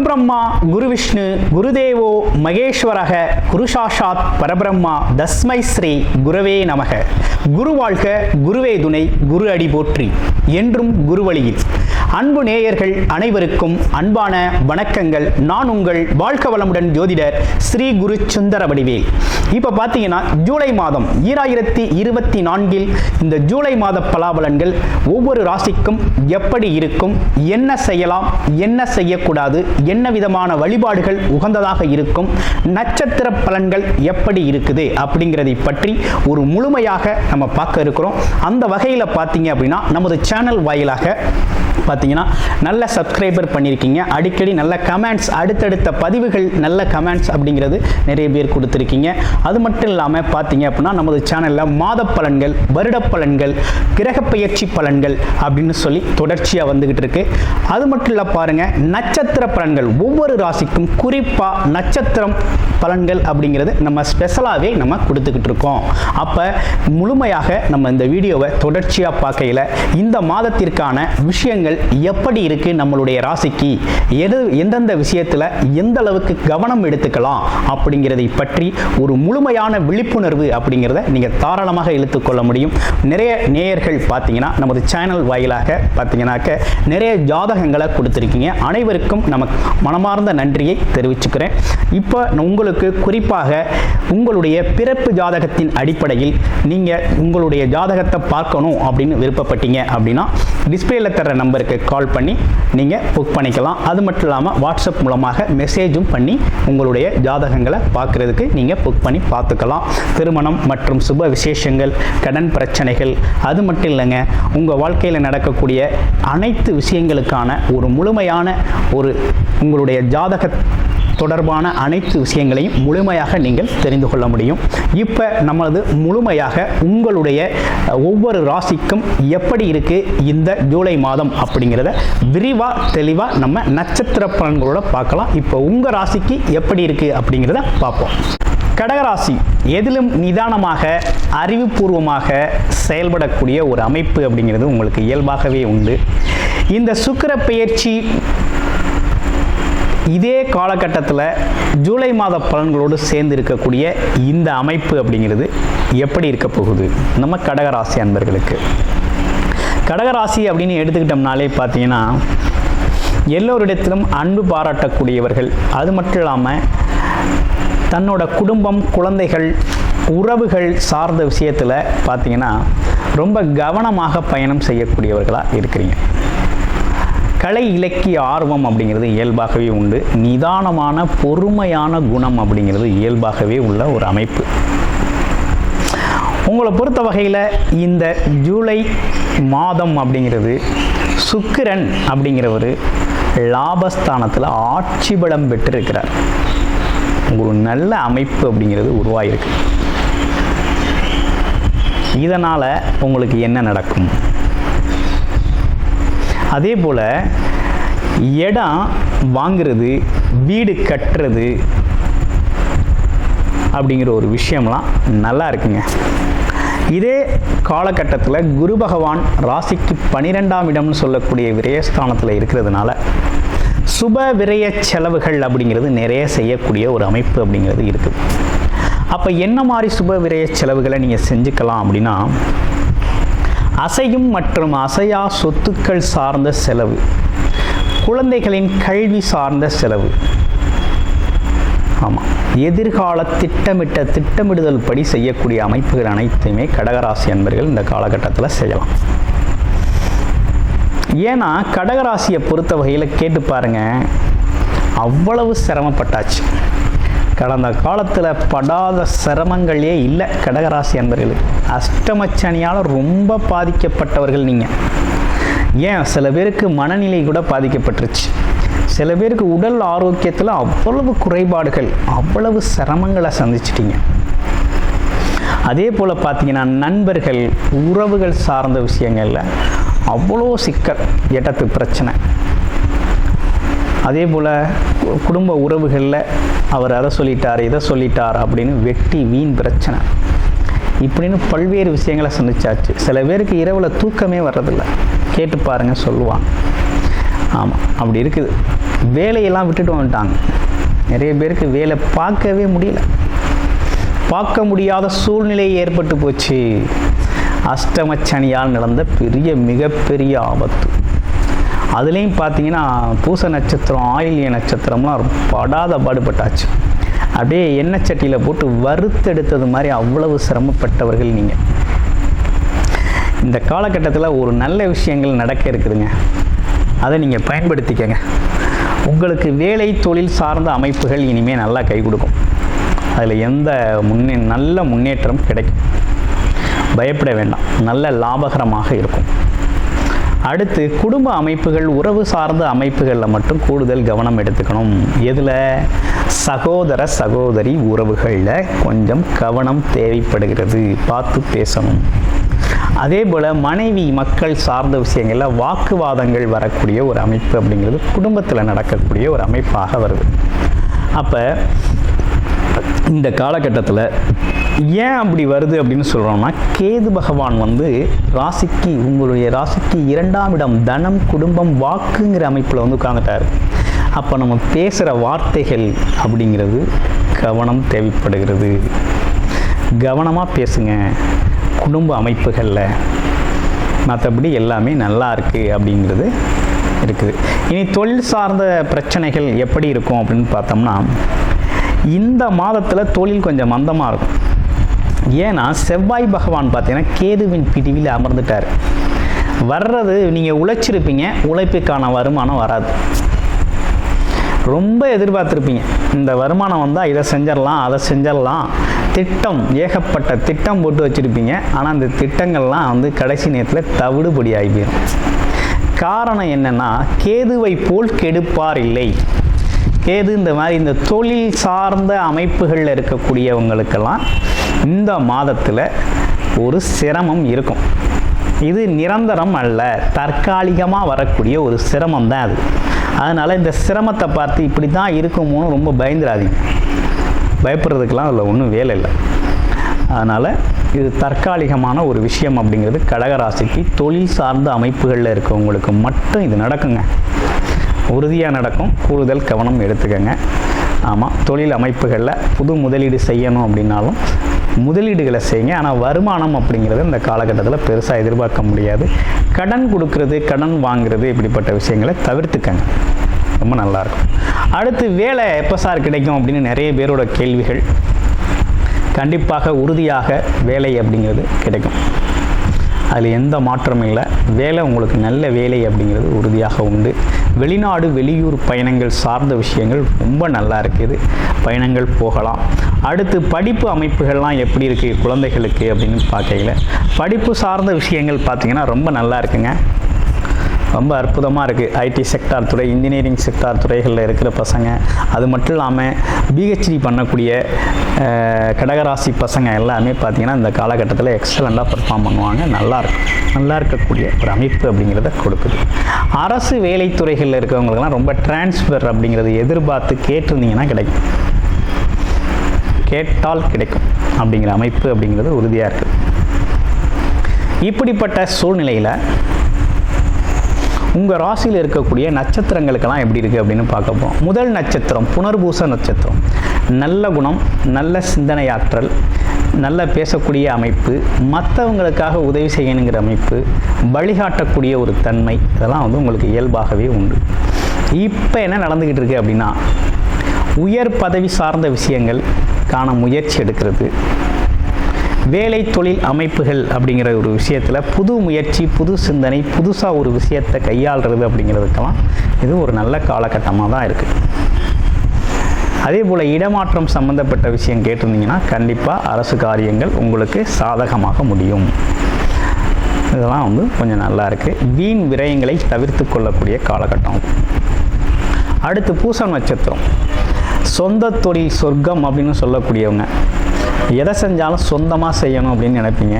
குருபிரம்மா குருவிஷ்ணு குருதேவோ மகேஸ்வரக குருசாஷாத் பரபிரம்மா தஸ்மை ஸ்ரீ குரவே நமக. குரு வாழ்க, குருவே துணை, குரு அடி போற்றி. என்றும் குருவழியில். அன்பு நேயர்கள் அனைவருக்கும் அன்பான வணக்கங்கள். நான் உங்கள் வாழ்க வளமுடன் ஜோதிடர் ஸ்ரீ குரு சுந்தர வடிவேல். இப்போ பார்த்தீங்கன்னா ஜூலை மாதம் 2024 இந்த ஜூலை மாத பலாபலன்கள் ஒவ்வொரு ராசிக்கும் எப்படி இருக்கும், என்ன செய்யலாம், என்ன செய்யக்கூடாது, என்ன விதமான வழிபாடுகள் உகந்ததாக இருக்கும், நட்சத்திர பலன்கள் எப்படி இருக்குது அப்படிங்கிறதை பற்றி ஒரு முழுமையாக நம்ம பார்க்க இருக்கிறோம். அந்த வகையில் பார்த்தீங்க அப்படின்னா நமது சேனல் வாயிலாக பார்த்தீங்கன்னா நல்ல சப்ஸ்கிரைபர் பண்ணியிருக்கீங்க. அடிக்கடி நல்ல கமெண்ட்ஸ், அடுத்தடுத்த பதிவுகள் நல்ல கமெண்ட்ஸ் அப்படிங்கிறது நிறைய பேர் கொடுத்துருக்கீங்க. அது மட்டும் இல்லாமல் பார்த்தீங்க அப்படின்னா நமது சேனலில் மாத பலன்கள், வருட பலன்கள், கிரக பயிற்சி பலன்கள் அப்படின்னு சொல்லி தொடர்ச்சியாக வந்துகிட்டு இருக்கு. அது மட்டும் இல்லை பாருங்க, நட்சத்திர பலன்கள் ஒவ்வொரு ராசிக்கும் குறிப்பாக நட்சத்திரம் பலன்கள் அப்படிங்கிறது நம்ம ஸ்பெஷலாகவே நம்ம கொடுத்துக்கிட்டு இருக்கோம். அப்போ முழுமையாக நம்ம இந்த வீடியோவை தொடர்ச்சியாக பார்க்கையில் இந்த மாதத்திற்கான விஷயங்கள் எப்படி இருக்கு, நம்மளுடைய ராசிக்கு எந்தெந்த விஷயத்தில் எந்த அளவுக்கு கவனம் எடுத்துக்கலாம் அப்படிங்கிறதை பற்றி ஒரு முழுமையான விழிப்புணர்வு அப்படிங்கிறத நீங்கள் தாராளமாக இழுத்துக்கொள்ள முடியும். நிறைய நேயர்கள் பார்த்தீங்கன்னா நமது சேனல் வாயிலாக பார்த்தீங்கன்னாக்க நிறைய ஜாதகங்களை கொடுத்துருக்கீங்க. அனைவருக்கும் நமக்கு மனமார்ந்த நன்றியை தெரிவிச்சுக்கிறேன். இப்போ உங்களுக்கு குறிப்பாக உங்களுடைய பிறப்பு ஜாதகத்தின் அடிப்படையில் நீங்கள் உங்களுடைய ஜாதகத்தை பார்க்கணும் அப்படின்னு விருப்பப்பட்டீங்க அப்படின்னா டிஸ்பிளேல தர நம்பருக்கு கால் பண்ணி நீங்கள் புக் பண்ணிக்கலாம். அது மட்டும் இல்லாமல் வாட்ஸ்அப் மூலமாக மெசேஜும் பண்ணி உங்களுடைய ஜாதகங்களை பார்க்குறதுக்கு நீங்கள் புக் பண்ணி பார்த்துக்கலாம். திருமணம் மற்றும் சுப விசேஷங்கள், கடன் பிரச்சனைகள், அது மட்டும் இல்லைங்க, உங்கள் வாழ்க்கையில் நடக்கக்கூடிய அனைத்து விஷயங்களுக்கான ஒரு முழுமையான ஒரு உங்களுடைய ஜாதக தொடர்பான அனைத்து விஷயங்களையும் முழுமையாக நீங்கள் தெரிந்து கொள்ள முடியும். இப்போ நம்மளது முழுமையாக உங்களுடைய ஒவ்வொரு ராசிக்கும் எப்படி இருக்குது இந்த ஜூலை மாதம் அப்படிங்கிறத விரிவாக தெளிவாக நம்ம நட்சத்திர பலன்களோட பார்க்கலாம். இப்போ உங்கள் ராசிக்கு எப்படி இருக்குது அப்படிங்கிறத பார்ப்போம். கடகராசி எதிலும் நிதானமாக அறிவுபூர்வமாக செயல்படக்கூடிய ஒரு அமைப்பு அப்படிங்கிறது உங்களுக்கு இயல்பாகவே உண்டு. இந்த சுக்கிர பெயர்ச்சி இதே காலகட்டத்தில் ஜூலை மாத பலன்களோடு சேர்ந்து இருக்கக்கூடிய இந்த அமைப்பு அப்படிங்கிறது எப்படி இருக்க போகுது நம்ம கடகராசி அன்பர்களுக்கு? கடகராசி அப்படின்னு எடுத்துக்கிட்டோம்னாலே பார்த்தீங்கன்னா எல்லோரிடத்திலும் அன்பு பாராட்டக்கூடியவர்கள். அது மட்டும் இல்லாமல் தன்னோட குடும்பம், குழந்தைகள், உறவுகள் சார்ந்த விஷயத்தில் பார்த்தீங்கன்னா ரொம்ப கவனமாக பயணம் செய்யக்கூடியவர்களாக இருக்கிறீங்க. கலை இலக்கிய ஆர்வம் அப்படிங்கிறது இயல்பாகவே உண்டு. நிதானமான பொறுமையான குணம் அப்படிங்கிறது இயல்பாகவே உள்ள ஒரு அமைப்பு. உங்களை பொறுத்த வகையில் இந்த ஜூலை மாதம் அப்படிங்கிறது சுக்கிரன் அப்படிங்கிறவர் லாபஸ்தானத்தில் ஆட்சி பலம் பெற்றிருக்கிறார். ஒரு நல்ல அமைப்பு அப்படிங்கிறது உருவாகிருக்கு. இதனால் உங்களுக்கு என்ன நடக்கும்? அதே போல் இடம் வாங்கிறது, வீடு கட்டுறது அப்படிங்கிற ஒரு விஷயம்லாம் நல்லா இருக்குங்க. இதே காலகட்டத்தில் குரு பகவான் ராசிக்கு 12ஆம் இடம்னு சொல்லக்கூடிய விரயஸ்தானத்தில் இருக்கிறதுனால சுப விரய செலவுகள் அப்படிங்கிறது நிறைய செய்யக்கூடிய ஒரு அமைப்பு அப்படிங்கிறது இருக்குது. அப்போ என்ன மாதிரி சுப விரய செலவுகளை நீங்கள் செஞ்சுக்கலாம் அப்படின்னா, அசையும் மற்றும் அசையா சொத்துக்கள் சார்ந்த செலவு, குழந்தைகளின் கல்வி சார்ந்த செலவு, ஆமாம், எதிர்கால திட்டமிடுதல் படி செய்யக்கூடிய அமைப்புகள் அனைத்தையுமே கடகராசி அன்பர்கள் இந்த காலகட்டத்தில் செய்யலாம். ஏன்னா கடகராசியை பொறுத்த வகையில் கேட்டு பாருங்க, அவ்வளவு சிரமப்பட்டாச்சு. கடந்த காலத்தில் படாத சிரமங்களே இல்லை கடகராசி அன்பர்களுக்கு. அஷ்டமச்சனியால் ரொம்ப பாதிக்கப்பட்டவர்கள் நீங்கள். ஏன் சில பேருக்கு மனநிலை கூட பாதிக்கப்பட்டுருச்சு. சில பேருக்கு உடல் ஆரோக்கியத்தில் அவ்வளவு குறைபாடுகள், அவ்வளவு சிரமங்களை சந்திச்சிட்டிங்க. அதே போல் பார்த்தீங்கன்னா நண்பர்கள், உறவுகள் சார்ந்த விஷயங்களில் அவ்வளோ சிக்கல், எட்டத்து பிரச்சனை. அதே போல் குடும்ப உறவுகளில் அவர் அதை சொல்லிட்டார், இதை சொல்லிட்டார் அப்படின்னு வெட்டி வீண் பிரச்சனை, இப்படின்னு பல்வேறு விஷயங்களை சந்திச்சாச்சு. சில பேருக்கு இரவில் தூக்கமே வர்றதில்லை. கேட்டு பாருங்கள், சொல்லுவாங்க. ஆமாம், அப்படி இருக்குது. வேலையெல்லாம் விட்டுட்டு வந்துட்டாங்க. நிறைய பேருக்கு வேலை பார்க்கவே முடியல, பார்க்க முடியாத சூழ்நிலை ஏற்பட்டு போச்சு. அஷ்டமச்சனியால் நடந்த மிகப்பெரிய ஆபத்து. அதுலேயும் பார்த்தீங்கன்னா பூச நட்சத்திரம், ஆயில்ய நட்சத்திரம்லாம் படாத பாடுபட்டாச்சு. அப்படியே எண்ணெய் சட்டியில் போட்டு வறுத்தெடுத்தது மாதிரி அவ்வளவு சிரமப்பட்டவர்கள் நீங்கள். இந்த காலகட்டத்தில் ஒரு நல்ல விஷயங்கள் நடக்க இருக்குதுங்க, அதை நீங்கள் பயன்படுத்திக்கங்க. உங்களுக்கு வேலை தொழில் சார்ந்த அமைப்புகள் இனிமேல் நல்லா கை கொடுக்கும். அதில் எந்த நல்ல முன்னேற்றம் கிடைக்கும், பயப்பட வேண்டாம், நல்ல லாபகரமாக இருக்கும். அடுத்து குடும்ப அமைப்புகள், உறவு சார்ந்த அமைப்புகளில் மட்டும் கூடுதல் கவனம் எடுத்துக்கணும். எதில்? சகோதர சகோதரி உறவுகளில் கொஞ்சம் கவனம் தேவைப்படுகிறது, பார்த்து பேசணும். அதே போல் மனைவி மக்கள் சார்ந்த விஷயங்களில் வாக்குவாதங்கள் வரக்கூடிய ஒரு அமைப்பு அப்படிங்கிறது குடும்பத்தில் நடக்கக்கூடிய ஒரு அமைப்பாக வருது. அப்போ இந்த காலகட்டத்தில் ஏன் அப்படி வருது அப்படின்னு சொல்கிறோம்னா, கேது பகவான் ராசிக்கு, உங்களுடைய ராசிக்கு 2ஆம் இடம் தனம் குடும்பம் வாக்குங்கிற அமைப்பில் உட்காந்துட்டார். அப்போ நம்ம பேசுகிற வார்த்தைகள் அப்படிங்கிறது கவனம் தேவைப்படுகிறது. கவனமாக பேசுங்க குடும்ப அமைப்புகளில். மற்றபடி எல்லாமே நல்லா இருக்குது அப்படிங்கிறது இருக்குது. இனி தொழில் சார்ந்த பிரச்சனைகள் எப்படி இருக்கும் அப்படின்னு பார்த்தோம்னா, இந்த மாதத்தில் தொழில் கொஞ்சம் மந்தமாக இருக்கும். ஏன்னா செவ்வாய் பகவான் பார்த்தீங்கன்னா கேதுவின் பிடிவில் அமர்ந்துட்டார். வர்றது நீங்கள் உழைச்சிருப்பீங்க, உழைப்புக்கான வருமானம் வராது. ரொம்ப எதிர்பார்த்துருப்பீங்க, இந்த வருமானம் வந்தால் இதை செஞ்சிடலாம் அதை செஞ்சிடலாம், திட்டம் ஏகப்பட்ட திட்டம் போட்டு வச்சுருப்பீங்க. ஆனால் அந்த திட்டங்கள்லாம் கடைசி நேரத்தில் தவிடுபடி ஆகி போயிடும். காரணம் என்னென்னா, கேதுவை போல் கெடுப்பார் இல்லை. கேது இந்த தொழில் சார்ந்த அமைப்புகளில் இருக்கக்கூடியவங்களுக்கெல்லாம் இந்த மாதத்தில் ஒரு சிரமம் இருக்கும். இது நிரந்தரம் அல்ல, தற்காலிகமாக வரக்கூடிய ஒரு சிரமம் தான் அது. அதனால் இந்த சிரமத்தை பார்த்து இப்படி தான் இருக்குமோன்னு ரொம்ப பயந்துடாதீங்க. பயப்படுறதுக்கெலாம் அதில் ஒன்றும் வேலை இல்லை. அதனால் இது தற்காலிகமான ஒரு விஷயம் அப்படிங்கிறது கடகராசிக்கு தொழில் சார்ந்த அமைப்புகளில் இருக்கவங்களுக்கு மட்டும் இது நடக்குங்க. உறுதியாக நடக்கும். கூடுதல் கவனம் எடுத்துக்கங்க. ஆமாம், தொழில் அமைப்புகளில் புது முதலீடு செய்யணும் அப்படின்னாலும் முதலீடுகளை செய்யுங்க. ஆனால் வருமானம் அப்படிங்கிறது இந்த காலகட்டத்தில் பெருசாக எதிர்பார்க்க முடியாது. கடன் கொடுக்கறது, கடன் வாங்குறது, இப்படிப்பட்ட விஷயங்களை தவிர்த்துக்கங்க, ரொம்ப நல்லாயிருக்கும். அடுத்து வேலை எப்போ சார் கிடைக்கும் அப்படின்னு நிறைய பேரோட கேள்விகள். கண்டிப்பாக உறுதியாக வேலை அப்படிங்கிறது கிடைக்கும், அதில் எந்த மாற்றமும் இல்லை. வேலை உங்களுக்கு நல்ல வேலை அப்படிங்கிறது உறுதியாக உண்டு. வெளிநாடு வெளியூர் பயணங்கள் சார்ந்த விஷயங்கள் ரொம்ப நல்லா இருக்குது, பயணங்கள் போகலாம். அடுத்து படிப்பு அமைப்புகள்லாம் எப்படி இருக்குது குழந்தைகளுக்கு அப்படின்னு பார்க்கையில், படிப்பு சார்ந்த விஷயங்கள் பார்த்திங்கன்னா ரொம்ப நல்லா இருக்குங்க, ரொம்ப அற்புதமாக இருக்குது. ஐடி செக்டார் துறை, இன்ஜினியரிங் செக்டார் துறைகளில் இருக்கிற பசங்க, அது மட்டும் இல்லாமல் பிஹெச்டி பண்ணக்கூடிய கடகராசி பசங்க எல்லாமே பார்த்திங்கன்னா இந்த காலகட்டத்தில் எக்ஸலண்ட்டாக பர்ஃபார்ம் பண்ணுவாங்க. நல்லா இருக்கக்கூடிய ஒரு அமைப்பு அப்படிங்கிறத கொடுக்குது. அரசு வேலைத்துறைகளில் இருக்கிறவங்களுக்கெல்லாம் ரொம்ப டிரான்ஸ்ஃபர் அப்படிங்கிறது எதிர்பார்த்து கேட்டிருந்தீங்கன்னா கிடைக்கும், கேட்டால் கிடைக்கும் அப்படிங்கிற அமைப்பு அப்படிங்கிறது உறுதியாக இருக்குது. இப்படிப்பட்ட சூழ்நிலையில் உங்கள் ராசியில் இருக்கக்கூடிய நட்சத்திரங்களுக்கெல்லாம் எப்படி இருக்குது அப்படின்னு பார்க்க போகிறோம். முதல் நட்சத்திரம் புனர்பூச நட்சத்திரம். நல்ல குணம், நல்ல சிந்தனையாற்றல், நல்ல பேசக்கூடிய அமைப்பு, மற்றவங்களுக்காக உதவி செய்யணுங்கிற அமைப்பு, வழிகாட்டக்கூடிய ஒரு தன்மை, இதெல்லாம் உங்களுக்கு இயல்பாகவே உண்டு. இப்போ என்ன நடந்துக்கிட்டு இருக்கு அப்படின்னா, உயர் பதவி சார்ந்த விஷயங்கள் காண முயற்சி எடுக்கிறது, வேலை தொழில் அமைப்புகள் அப்படிங்கிற ஒரு விஷயத்தில் புது முயற்சி, புது சிந்தனை, புதுசாக ஒரு விஷயத்தை கையாளுறது அப்படிங்கிறதுக்கெல்லாம் இது ஒரு நல்ல காலகட்டமாக தான் இருக்குது. அதே போல் இடமாற்றம் சம்மந்தப்பட்ட விஷயம் கேட்டிருந்தீங்கன்னா கண்டிப்பாக அரசு காரியங்கள் உங்களுக்கு சாதகமாக முடியும். இதெல்லாம் கொஞ்சம் நல்லா இருக்குது. வீண் விரயங்களை தவிர்த்து கொள்ளக்கூடிய காலகட்டம். அடுத்து பூசம் நட்சத்திரம். சொந்த தொழில் சொர்க்கம் அப்படின்னு சொல்லக்கூடியவங்க, எதை செஞ்சாலும் சொந்தமாக செய்யணும் அப்படின்னு நினைப்பீங்க.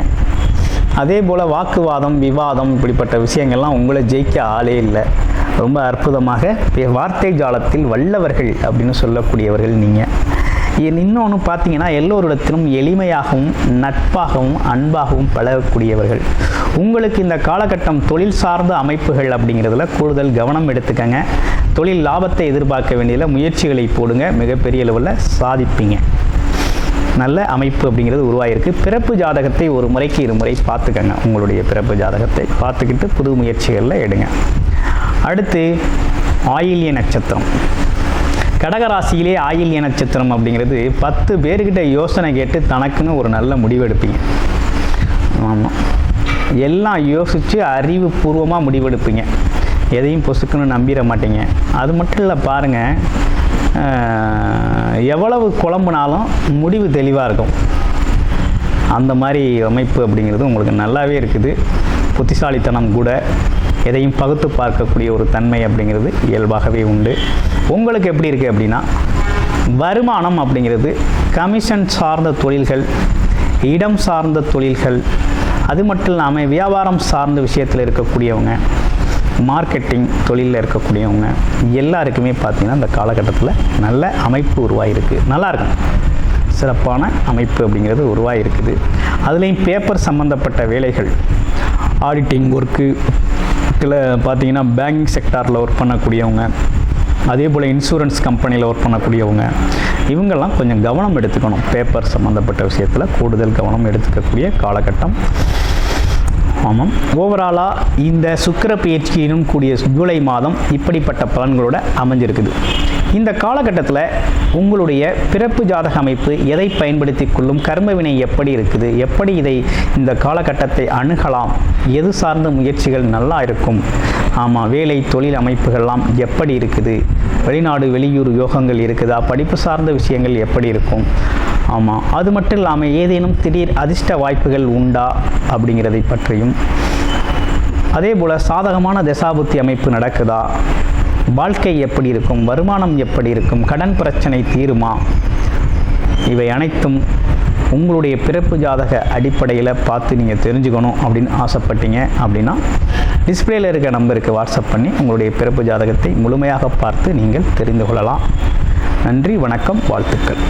அதே போல் வாக்குவாதம், விவாதம், இப்படிப்பட்ட விஷயங்கள்லாம் உங்களை ஜெயிக்க ஆளே இல்லை. ரொம்ப அற்புதமாக வார்த்தை ஜாலத்தில் வல்லவர்கள் அப்படின்னு சொல்லக்கூடியவர்கள் நீங்கள். இன்னொன்று பார்த்தீங்கன்னா எல்லோரிடத்திலும் எளிமையாகவும் நட்பாகவும் அன்பாகவும் பழகக்கூடியவர்கள். உங்களுக்கு இந்த காலகட்டம் தொழில் சார்ந்த அமைப்புகள் அப்படிங்கிறதுல கூடுதல் கவனம் எடுத்துக்கங்க. தொழில் லாபத்தை எதிர்பார்க்க வேண்டியதில் முயற்சிகளை போடுங்க, மிகப்பெரிய அளவில் சாதிப்பீங்க. நல்ல அமைப்பு அப்படிங்கிறது உருவாயிருக்கு. பிறப்பு ஜாதகத்தை ஒரு முறைக்கு இருமுறை பார்த்துக்கங்க. உங்களுடைய பிறப்பு ஜாதகத்தை பார்த்துக்கிட்டு புது முயற்சிகளில் எடுங்க. அடுத்து ஆயில்ய நட்சத்திரம். கடகராசியிலே ஆயில்ய நட்சத்திரம் அப்படிங்கிறது 10 பேர்கிட்ட யோசனை கேட்டு தனக்குன்னு ஒரு நல்ல முடிவெடுப்பீங்க. ஆமாம், எல்லாம் யோசித்து அறிவுபூர்வமாக முடிவெடுப்பீங்க. எதையும் பொசுக்குன்னு நம்பிட மாட்டீங்க. அது மட்டும் இல்லை, பாருங்கள், எவ்வளவு குழம்புனாலும் முடிவு தெளிவாக இருக்கும். அந்த மாதிரி அமைப்பு அப்படிங்கிறது உங்களுக்கு நல்லாவே இருக்குது. புத்திசாலித்தனம் கூட, எதையும் பகுத்து பார்க்கக்கூடிய ஒரு தன்மை அப்படிங்கிறது இயல்பாகவே உண்டு. உங்களுக்கு எப்படி இருக்குது அப்படின்னா, வருமானம் அப்படிங்கிறது கமிஷன் சார்ந்த தொழில்கள், இடம் சார்ந்த தொழில்கள், அது மட்டும் இல்லாமல் வியாபாரம் சார்ந்த விஷயத்தில் இருக்கக்கூடியவங்க, மார்க்கெட்டிங் தொழிலில் இருக்கக்கூடியவங்க எல்லாருக்குமே பார்த்திங்கன்னா இந்த காலகட்டத்தில் நல்ல அமைப்பு உருவாகிருக்கு. நல்லாயிருக்கும், சிறப்பான அமைப்பு அப்படிங்கிறது உருவாகிருக்குது. அதுலேயும் பேப்பர் சம்மந்தப்பட்ட வேலைகள், ஆடிட்டிங் ஒர்க்கு பார்த்திங்கன்னா பேங்கிங் செக்டாரில் ஒர்க் பண்ணக்கூடியவங்க, அதே போல் இன்சூரன்ஸ் கம்பெனியில் ஒர்க் பண்ணக்கூடியவங்க, இவங்கெல்லாம் கொஞ்சம் கவனம் எடுத்துக்கணும். பேப்பர் சம்மந்தப்பட்ட விஷயத்தில் கூடுதல் கவனம் எடுத்துக்கக்கூடிய காலகட்டம். ஆமாம், ஓவராலாக இந்த சுக்கிர பயிற்சியினும் கூடிய ஜூலை மாதம் இப்படிப்பட்ட பலன்களோட அமைஞ்சிருக்குது. இந்த காலகட்டத்தில் உங்களுடைய பிறப்பு ஜாதக அமைப்பு எதை பயன்படுத்தி கொள்ளும், கர்மவினை எப்படி இருக்குது, எப்படி இந்த காலகட்டத்தை அணுகலாம், எது சார்ந்த முயற்சிகள் நல்லா இருக்கும், ஆமாம், வேலை தொழில் அமைப்புகள்லாம் எப்படி இருக்குது, வெளிநாடு வெளியூர் யோகங்கள் இருக்குதா, படிப்பு சார்ந்த விஷயங்கள் எப்படி இருக்கும், ஆமாம், அது மட்டும் இல்லாமல் ஏதேனும் திடீர் அதிர்ஷ்ட வாய்ப்புகள் உண்டா அப்படிங்கிறதை பற்றியும், அதே போல் சாதகமான தசாபுத்தி அமைப்பு நடக்குதா, வாழ்க்கை எப்படி இருக்கும், வருமானம் எப்படி இருக்கும், கடன் பிரச்சனை தீருமா, இவை அனைத்தும் உங்களுடைய பிறப்பு ஜாதக அடிப்படையில் பார்த்து நீங்கள் தெரிஞ்சுக்கணும் அப்படின்னு ஆசைப்பட்டீங்க அப்படின்னா டிஸ்பிளேயில் இருக்க நம்பருக்கு வாட்ஸ்அப் பண்ணி உங்களுடைய பிறப்பு ஜாதகத்தை முழுமையாக பார்த்து நீங்கள் தெரிந்து கொள்ளலாம். நன்றி, வணக்கம், வாழ்த்துக்கள்.